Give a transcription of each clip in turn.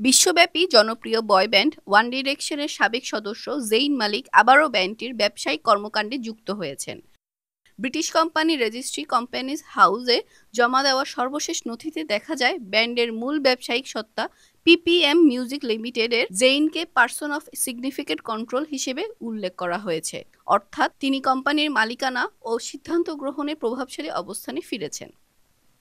বিশ্বব্যাপী জনপ্রিয় বয় band one ডিরেকশনের সাবেক সদস্য জেইন মালিক আবারও ব্যান্ডটির ব্যবসায়িক কর্মকাণ্ডে যুক্ত হয়েছেন। ব্রিটিশ কোম্পানি রেজিস্ট্রি কোম্পানিজ হাউসে জমা দেওয়া সর্বশেষ নথিতে দেখা যায় ব্যান্ডের মূল ব্যবসায়িক সত্তা পিপিএম মিউজিক লিমিটেডের জেইনকে পার্সন অফ সিগনিফিকেন্ট কন্ট্রোল হিসেবে উল্লেখ করা হয়েছে, অর্থাৎ তিনি কোম্পানির মালিকানা ও সিদ্ধান্ত গ্রহণে প্রভাবশালী অবস্থানে ফিরেছেন।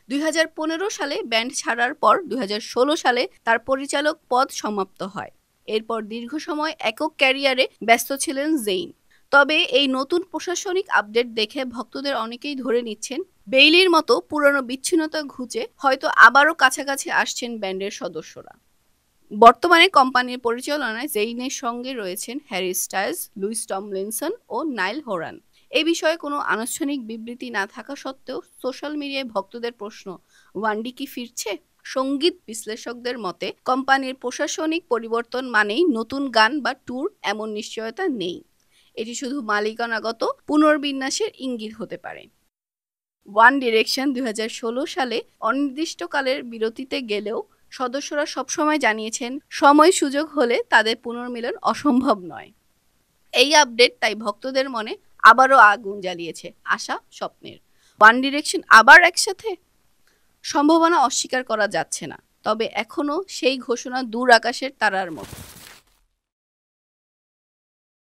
২০১৫ সালে ব্যান্ড ছাড়ার পর ২০১৬ সালে তার পরিচালক পদ সমাপ্ত হয়। এরপর দীর্ঘ সময় একক ক্যারিয়ারে ব্যস্ত ছিলেন জেইন। তবে এই নতুন প্রশাসনিক আপডেট দেখে ভক্তদের অনেকেই ধরে নিচ্ছেন বেইলির মতো পুরনো বিচ্ছিন্নতা ঘুচে হয়তো আবারও কাছাকাছি আসছেন ব্যান্ডের সদস্যরা। বর্তমানে কোম্পানির পরিচালনায় জেইনের সঙ্গে রয়েছেন হ্যারি স্টাইলস, লুইস টমলিনসন ও নাইল হোরান। এ বিষয়ে কোনো আনুষ্ঠানিক বিবৃতি না থাকা সত্ত্বেও সোশ্যাল মিডিয়ায় ভক্তদের প্রশ্ন, ওয়ান্ডি কি ফিরছে? সঙ্গীত বিশ্লেষকদের মতে কোম্পানির প্রশাসনিক পরিবর্তন মানেই নতুন গান বা ট্যুর এমন নিশ্চয়তা নেই। এটি শুধু মালিকানাগত পুনর্বিন্যাসের ইঙ্গিত হতে পারে। ওয়ান ডিরেকশন ২০১৬ সালে অনির্দিষ্টকালের বিরতিতে গেলেও সদস্যরা সবসময় জানিয়েছেন সময় সুযোগ হলে তাদের পুনর্মিলন অসম্ভব নয়। এই আপডেট তাই ভক্তদের মনে আবারও আগুন জ্বালিয়েছে আশা স্বপ্নের। ওয়ান ডিরেকশন আবার একসাথে? সম্ভাবনা অস্বীকার করা যাচ্ছে না, তবে এখনো সেই ঘোষণা দূর আকাশের তারার মতো।